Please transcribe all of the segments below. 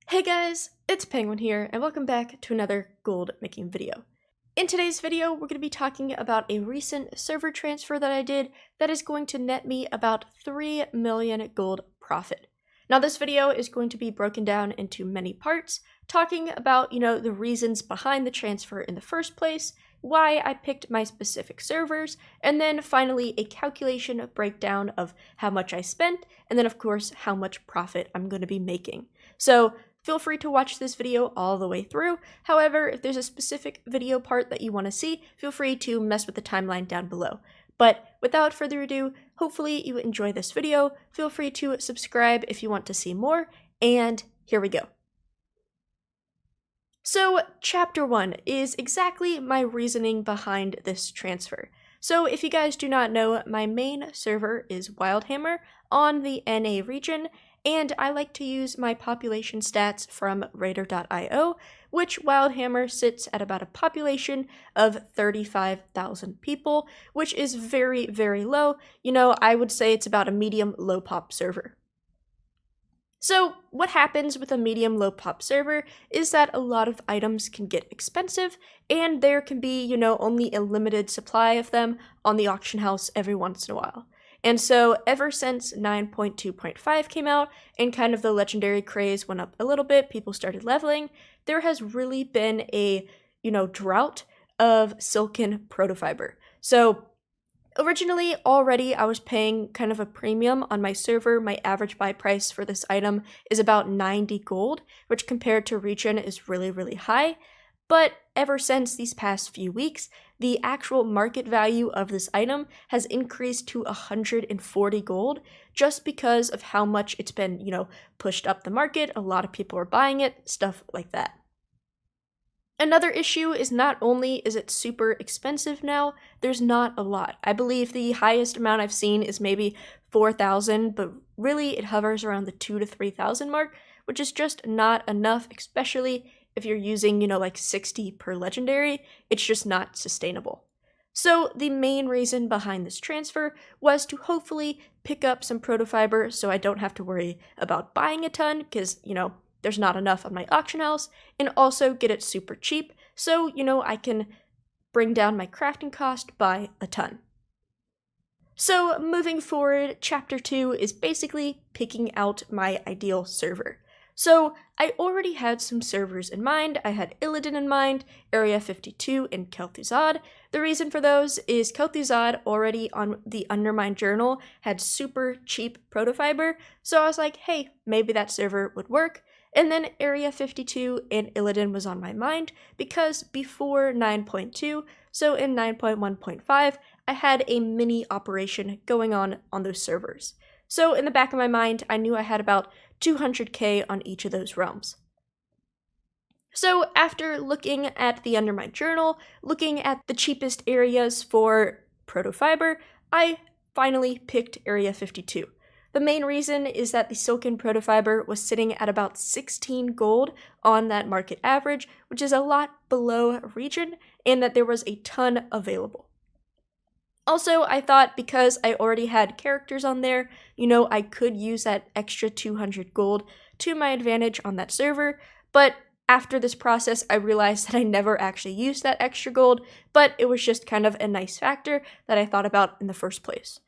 Hey guys, it's Penguin here, and welcome back to another gold making video. In today's video, we're going to be talking about a recent server transfer that I did that is going to net me about 3 million gold profit. Now this video is going to be broken down into many parts, talking about, the reasons behind the transfer in the first place, why I picked my specific servers, and then finally a calculation breakdown of how much I spent, and then of course how much profit I'm going to be making. So feel free to watch this video all the way through. However, if there's a specific video part that you want to see, feel free to mess with the timeline down below. But without further ado, hopefully you enjoy this video. Feel free to subscribe if you want to see more, and here we go. So, Chapter 1 is exactly my reasoning behind this transfer. So, if you guys do not know, my main server is Wildhammer on the NA region, and I like to use my population stats from Raider.io, which Wildhammer sits at about a population of 35,000 people, which is very, very low. I would say it's about a medium low pop server. So what happens with a medium low pop server is that a lot of items can get expensive, and there can be, only a limited supply of them on the auction house every once in a while. And so ever since 9.2.5 came out and kind of the legendary craze went up a little bit, people started leveling, there has really been a, drought of silken protofiber. So originally, already I was paying kind of a premium on my server. My average buy price for this item is about 90 gold, which compared to region is really, really high. But ever since these past few weeks, the actual market value of this item has increased to 140 gold just because of how much it's been, pushed up the market. A lot of people are buying it, stuff like that. Another issue is not only is it super expensive now, there's not a lot. I believe the highest amount I've seen is maybe 4,000, but really it hovers around the 2,000 to 3,000 mark, which is just not enough, especially if you're using, like 60 per legendary. It's just not sustainable. So the main reason behind this transfer was to hopefully pick up some protofiber so I don't have to worry about buying a ton, because, there's not enough on my auction house, and also get it super cheap so, I can bring down my crafting cost by a ton. So moving forward, Chapter 2 is basically picking out my ideal server. So I already had some servers in mind. I had Illidan in mind, Area 52, and Kel'Thuzad. The reason for those is Kel'Thuzad already on the Undermine Journal had super cheap protofiber, so I was like, hey, maybe that server would work. And then Area 52 and Illidan was on my mind because before 9.2, so in 9.1.5, I had a mini operation going on those servers. So in the back of my mind, I knew I had about 200k on each of those realms. So after looking at the Undermine Journal, looking at the cheapest areas for protofiber, I finally picked Area 52. The main reason is that the silken protofiber was sitting at about 16 gold on that market average, which is a lot below region, and that there was a ton available. Also, I thought because I already had characters on there, I could use that extra 200 gold to my advantage on that server, but after this process, I realized that I never actually used that extra gold, but it was just kind of a nice factor that I thought about in the first place.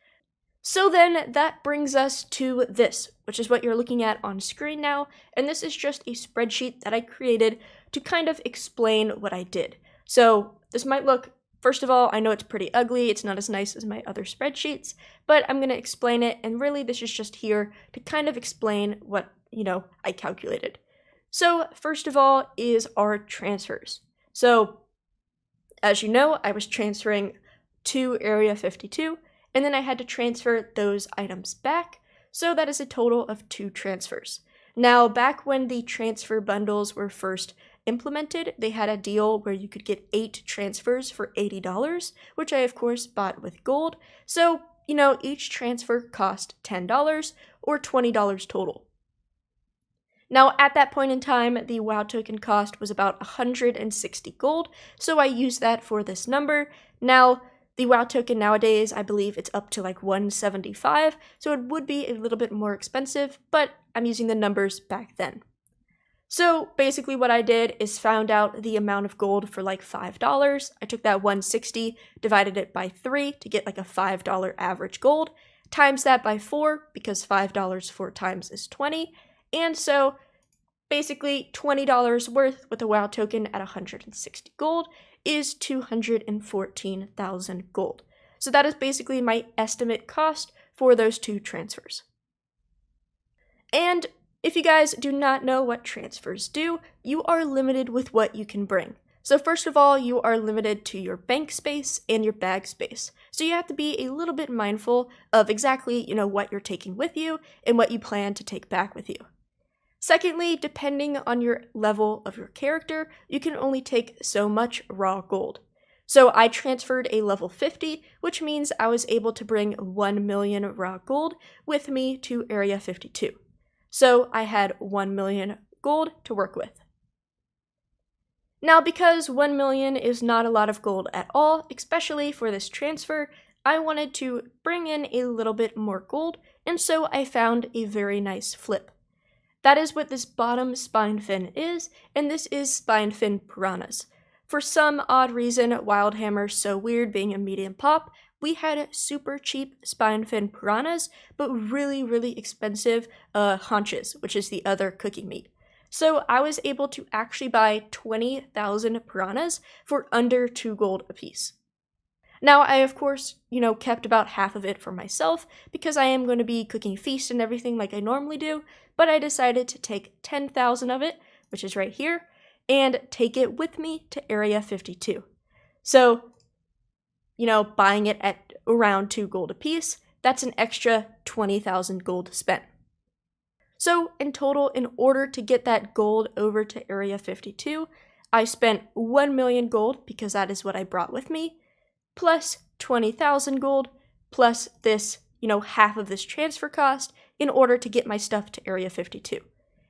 So then that brings us to this, which is what you're looking at on screen now, and this is just a spreadsheet that I created to kind of explain what I did. So this might look, first of all, I know it's pretty ugly, it's not as nice as my other spreadsheets, but I'm going to explain it, and really this is just here to kind of explain what, I calculated. So first of all is our transfers. So as you know, I was transferring to Area 52, and then I had to transfer those items back, so that is a total of 2 transfers. Now, back when the transfer bundles were first implemented, they had a deal where you could get 8 transfers for $80, which I of course bought with gold, so, each transfer cost $10 or $20 total. Now, at that point in time, the WoW token cost was about 160 gold, so I used that for this number. Now, the WoW token nowadays, I believe it's up to like 175, so it would be a little bit more expensive, but I'm using the numbers back then. So basically what I did is found out the amount of gold for like $5. I took that 160, divided it by 3 to get like a $5 average gold, times that by 4 because $5 4 times is 20. And so basically $20 worth with a WoW token at 160 gold is 214,000 gold. So that is basically my estimate cost for those two transfers. And if you guys do not know what transfers do, you are limited with what you can bring. So first of all, you are limited to your bank space and your bag space. So you have to be a little bit mindful of exactly, what you're taking with you and what you plan to take back with you. Secondly, depending on your level of your character, you can only take so much raw gold. So I transferred a level 50, which means I was able to bring 1 million raw gold with me to Area 52. So I had 1 million gold to work with. Now, because 1 million is not a lot of gold at all, especially for this transfer, I wanted to bring in a little bit more gold, and so I found a very nice flip. That is what this bottom spine fin is, and this is spine fin piranhas. For some odd reason, Wildhammer's so weird being a medium pop, we had super cheap spine fin piranhas, but really, really expensive haunches, which is the other cooking meat. So I was able to actually buy 20,000 piranhas for under 2 gold apiece. Now, I of course, kept about half of it for myself because I am going to be cooking feast and everything like I normally do, but I decided to take 10,000 of it, which is right here, and take it with me to Area 52. So, buying it at around 2 gold apiece, that's an extra 20,000 gold spent. So in total, in order to get that gold over to Area 52, I spent 1 million gold because that is what I brought with me, plus 20,000 gold, plus this, half of this transfer cost in order to get my stuff to Area 52.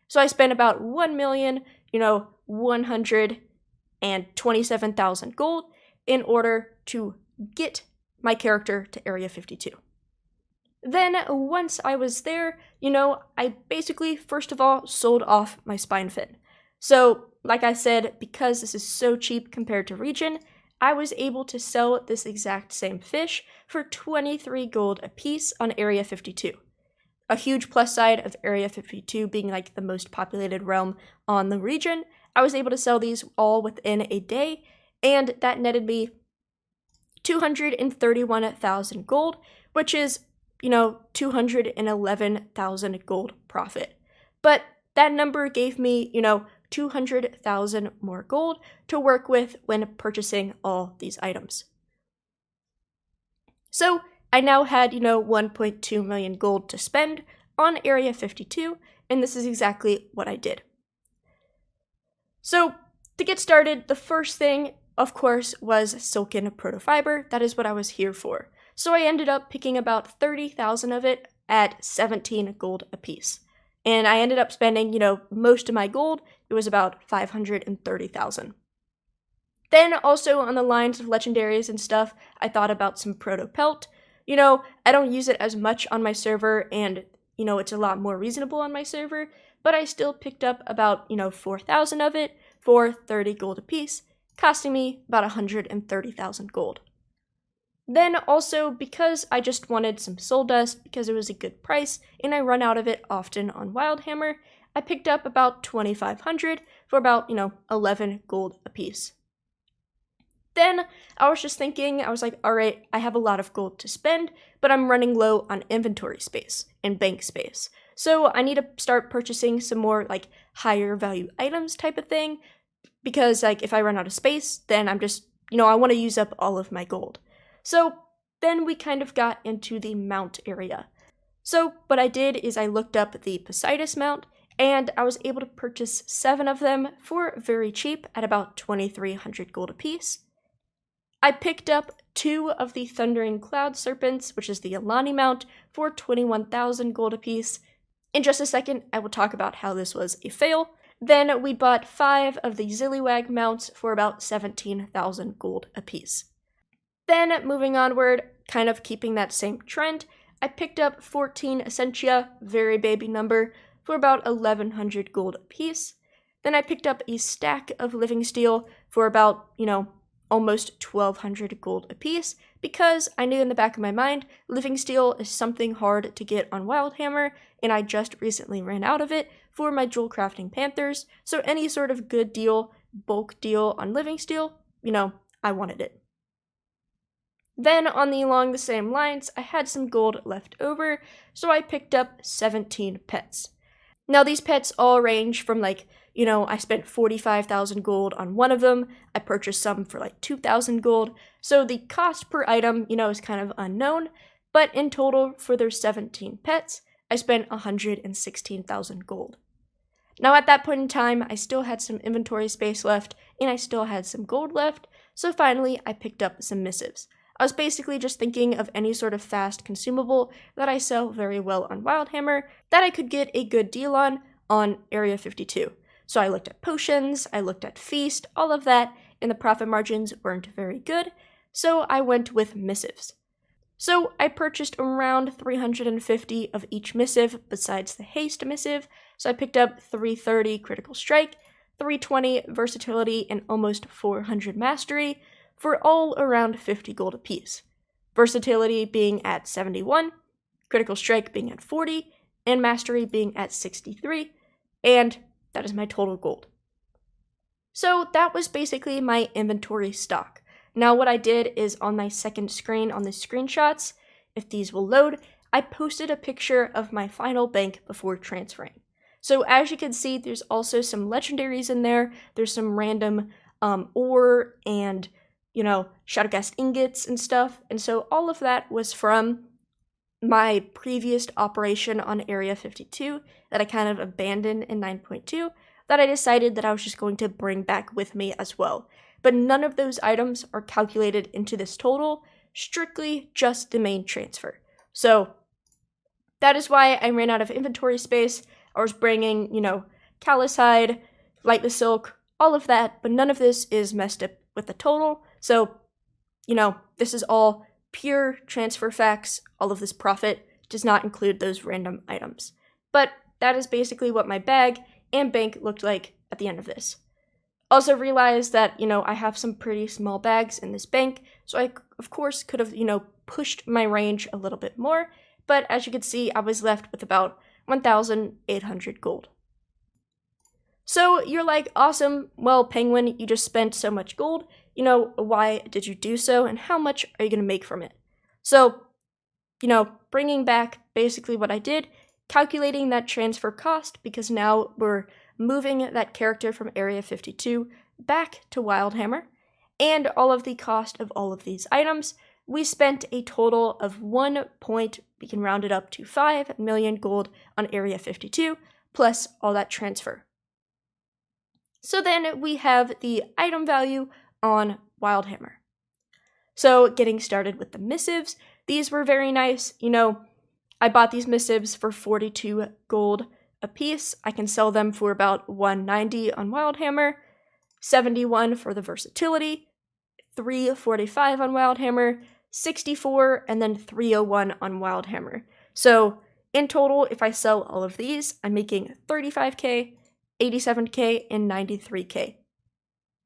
So I spent about 1,127,000 gold in order to get my character to Area 52. Then, once I was there, I basically, first of all, sold off my spine fin. So, like I said, because this is so cheap compared to region, I was able to sell this exact same fish for 23 gold a piece on Area 52. A huge plus side of Area 52 being like the most populated realm on the region, I was able to sell these all within a day, and that netted me 231,000 gold, which is 211,000 gold profit. But that number gave me, 200,000 more gold to work with when purchasing all these items. So I now had, 1.2 million gold to spend on Area 52, and this is exactly what I did. So to get started, the first thing, of course, was silken protofiber. That is what I was here for. So I ended up picking about 30,000 of it at 17 gold apiece. And I ended up spending, most of my gold. It was about 530,000. Then also on the lines of legendaries and stuff, I thought about some proto pelt. I don't use it as much on my server, and, it's a lot more reasonable on my server, but I still picked up about, 4,000 of it for 30 gold apiece, costing me about 130,000 gold. Then also, because I just wanted some soul dust because it was a good price and I run out of it often on Wildhammer, I picked up about 2,500 for about, 11 gold apiece. Then I was just thinking, I was like, all right, I have a lot of gold to spend, but I'm running low on inventory space and bank space. So I need to start purchasing some more like higher value items type of thing, because like if I run out of space, then I'm just, I want to use up all of my gold. So then we kind of got into the mount area. So what I did is I looked up the Poseidus mount, and I was able to purchase 7 of them for very cheap at about 2,300 gold apiece. I picked up 2 of the Thundering Cloud Serpents, which is the Alani mount, for 21,000 gold apiece. In just a second, I will talk about how this was a fail. Then we bought 5 of the Zilliwag mounts for about 17,000 gold apiece. Then, moving onward, kind of keeping that same trend, I picked up 14 Essentia, very baby number, for about 1,100 gold apiece. Then I picked up a stack of living steel for about, almost 1,200 gold apiece, because I knew in the back of my mind, living steel is something hard to get on Wildhammer, and I just recently ran out of it for my jewel crafting panthers, so any sort of good deal, bulk deal on living steel, I wanted it. Then, along the same lines, I had some gold left over, so I picked up 17 pets. Now, these pets all range from I spent 45,000 gold on one of them. I purchased some for 2,000 gold. So the cost per item, is kind of unknown. But in total, for their 17 pets, I spent 116,000 gold. Now, at that point in time, I still had some inventory space left, and I still had some gold left. So finally, I picked up some missives. I was basically just thinking of any sort of fast consumable that I sell very well on Wildhammer that I could get a good deal on Area 52. So I looked at potions, I looked at feast, all of that, and the profit margins weren't very good, so I went with missives. So I purchased around 350 of each missive besides the haste missive, so I picked up 330 critical strike, 320 versatility, and almost 400 mastery, for all around 50 gold apiece. Versatility being at 71, critical strike being at 40, and mastery being at 63, and that is my total gold. So that was basically my inventory stock. Now what I did is on my second screen on the screenshots, if these will load, I posted a picture of my final bank before transferring. So as you can see, there's also some legendaries in there. There's some random ore and, Shadowcast ingots and stuff. And so all of that was from my previous operation on Area 52 that I kind of abandoned in 9.2 that I decided that I was just going to bring back with me as well. But none of those items are calculated into this total, strictly just the main transfer. So that is why I ran out of inventory space. I was bringing, Callicide, Light the Silk, all of that, but none of this is messed up with the total. So, this is all pure transfer facts. All of this profit does not include those random items. But that is basically what my bag and bank looked like at the end of this. Also realized that, I have some pretty small bags in this bank, so I, of course, could have, pushed my range a little bit more, but as you can see, I was left with about 1,800 gold. So you're like, awesome, well, Penguin, you just spent so much gold, why did you do so, and how much are you going to make from it? So, bringing back basically what I did, calculating that transfer cost, because now we're moving that character from Area 52 back to Wildhammer, and all of the cost of all of these items, we spent a total of we can round it up to 5 million gold on Area 52, plus all that transfer. So then we have the item value on Wildhammer. So getting started with the missives, these were very nice. I bought these missives for 42 gold a piece. I can sell them for about 190 on Wildhammer, 71 for the versatility, 345 on Wildhammer, 64, and then 301 on Wildhammer. So in total, if I sell all of these, I'm making 35k, 87k, and 93k.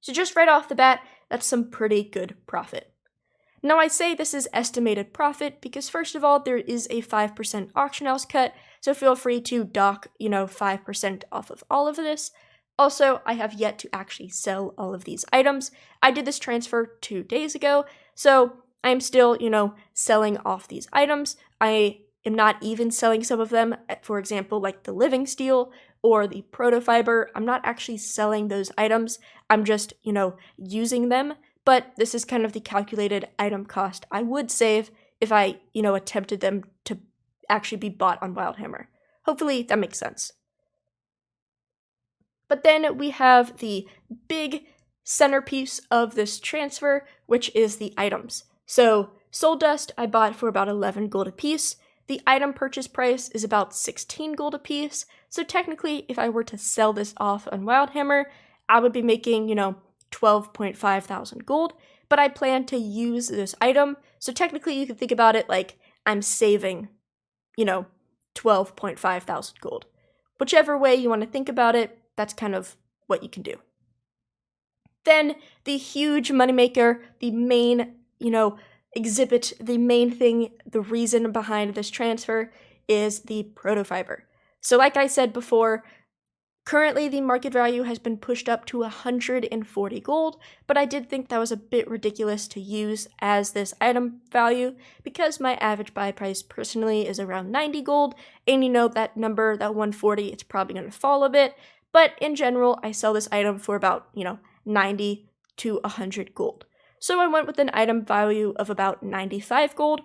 So just right off the bat, that's some pretty good profit. Now I say this is estimated profit because first of all, there is a 5% auction house cut, so feel free to dock, 5% off of all of this. Also, I have yet to actually sell all of these items. I did this transfer 2 days ago, so I'm still, selling off these items. I am not even selling some of them, for example, like the living steel or the protofiber. I'm not actually selling those items. I'm just, using them. But this is kind of the calculated item cost I would save if I, attempted them to actually be bought on Wildhammer. Hopefully that makes sense. But then we have the big centerpiece of this transfer, which is the items. So Soul Dust I bought for about 11 gold a piece. The item purchase price is about 16 gold a piece. So technically, if I were to sell this off on Wildhammer, I would be making, 12.5 thousand gold, but I plan to use this item. So technically you could think about it like I'm saving, 12.5 thousand gold. Whichever way you want to think about it, that's kind of what you can do. Then the huge moneymaker, the main, exhibit, the main thing, the reason behind this transfer is the protofiber. So like I said before, currently the market value has been pushed up to 140 gold, but I did think that was a bit ridiculous to use as this item value because my average buy price personally is around 90 gold, and that number, that 140, it's probably going to fall a bit, but in general, I sell this item for about, 90 to 100 gold. So I went with an item value of about 95 gold.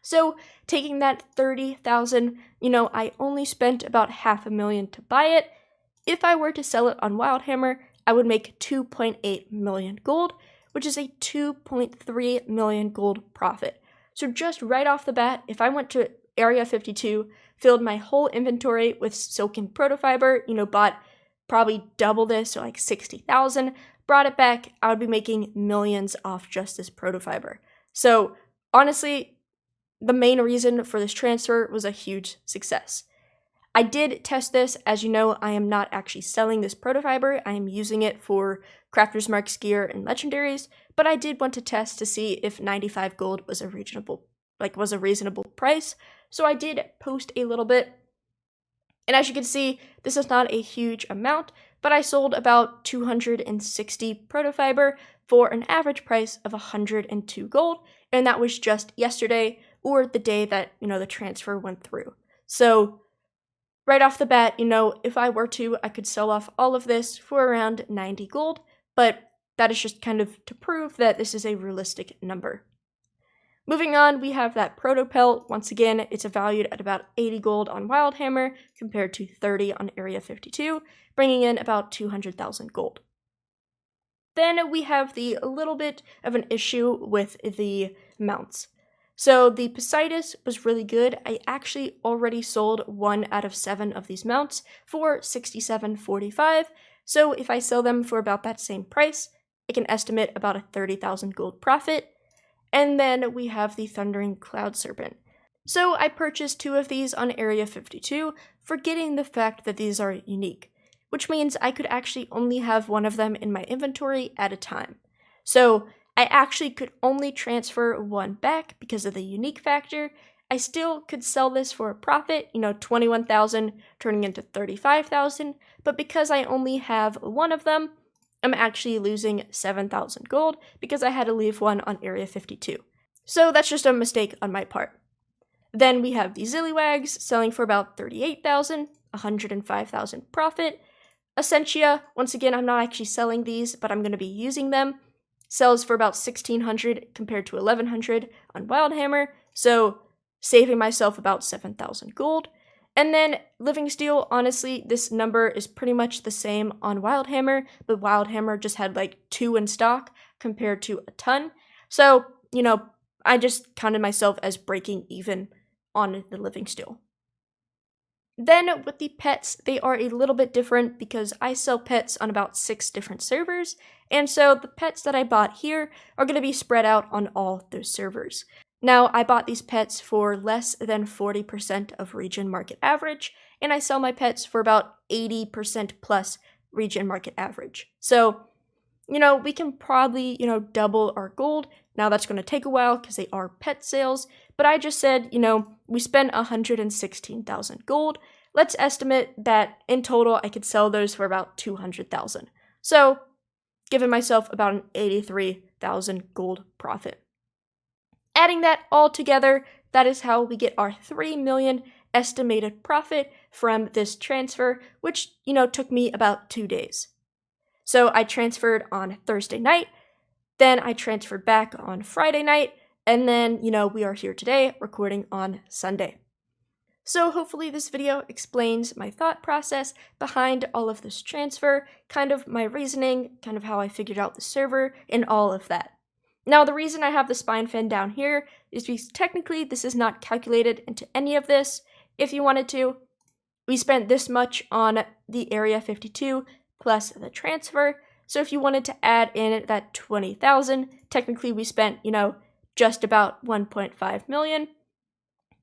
So taking that 30,000, I only spent about $500,000 to buy it. If I were to sell it on Wildhammer, I would make 2.8 million gold, which is a 2.3 million gold profit. So just right off the bat, if I went to Area 52, filled my whole inventory with silken protofiber, bought probably double this, so like 60,000, brought it back, I would be making millions off just this protofiber. So honestly, the main reason for this transfer was a huge success. I did test this. As you know, I am not actually selling this protofiber. I am using it for Crafter's Marks gear and legendaries, but I did want to test to see if 95 gold was a reasonable price. So I did post a little bit. And as you can see, this is not a huge amount, but I sold about 260 protofiber for an average price of 102 gold, and that was just yesterday or the day that, the transfer went through. So right off the bat, if I were to, I could sell off all of this for around 90 gold, but that is just kind of to prove that this is a realistic number. Moving on, we have that proto pelt. Once again, it's valued at about 80 gold on Wildhammer compared to 30 on Area 52, bringing in about 200,000 gold. Then we have a little bit of an issue with the mounts. So the Poseidus was really good. I actually already sold 1 out of 7 of these mounts for 67.45. So if I sell them for about that same price, I can estimate about a 30,000 gold profit. And then we have the Thundering Cloud Serpent. So I purchased 2 of these on Area 52, forgetting the fact that these are unique, which means I could actually only have 1 of them in my inventory at a time. So I actually could only transfer 1 back because of the unique factor. I still could sell this for a profit, 21,000 turning into 35,000, but because I only have 1 of them, I'm actually losing 7,000 gold because I had to leave 1 on Area 52. So that's just a mistake on my part. Then we have the Zillywags selling for about 38,000, 105,000 profit. Essentia, once again, I'm not actually selling these, but I'm going to be using them. Sells for about 1,600 compared to 1,100 on Wildhammer, so saving myself about 7,000 gold. And then Living Steel, honestly, this number is pretty much the same on Wildhammer, but Wildhammer just had like 2 in stock compared to a ton. So, I just counted myself as breaking even on the Living Steel. Then with the pets, they are a little bit different because I sell pets on about 6 different servers, and so the pets that I bought here are going to be spread out on all those servers. Now, I bought these pets for less than 40% of region market average, and I sell my pets for about 80% plus region market average. So, we can probably, double our gold. Now, that's going to take a while because they are pet sales, but I just said, we spent 116,000 gold. Let's estimate that in total, I could sell those for about 200,000. So, giving myself about an 83,000 gold profit. Adding that all together, that is how we get our 3 million estimated profit from this transfer, which, took me about 2 days. So I transferred on Thursday night, then I transferred back on Friday night, and then, we are here today recording on Sunday. So hopefully this video explains my thought process behind all of this transfer, kind of my reasoning, kind of how I figured out the server, and all of that. Now, the reason I have the spine fin down here is because technically this is not calculated into any of this. If you wanted to, we spent this much on the Area 52 plus the transfer. So if you wanted to add in that 20,000, technically we spent, just about 1.5 million.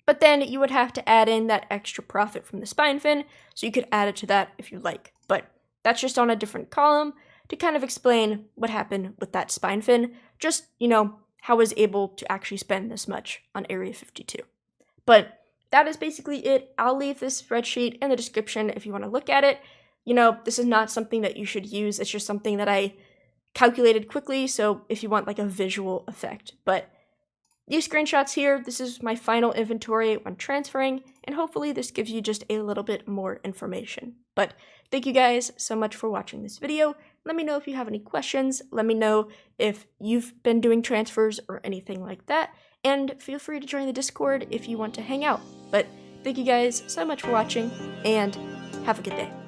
But then you would have to add in that extra profit from the spine fin, so you could add it to that if you like. But That's just on a different column to kind of explain what happened with that spine fin, just, how I was able to actually spend this much on Area 52. But that is basically it. I'll leave this spreadsheet in the description if you want to look at it. This is not something that you should use. It's just something that I calculated quickly, so if you want like a visual effect. But these screenshots here, this is my final inventory when transferring, and hopefully this gives you just a little bit more information. But thank you guys so much for watching this video. Let me know if you have any questions. Let me know if you've been doing transfers or anything like that. And feel free to join the Discord if you want to hang out. But thank you guys so much for watching, and have a good day.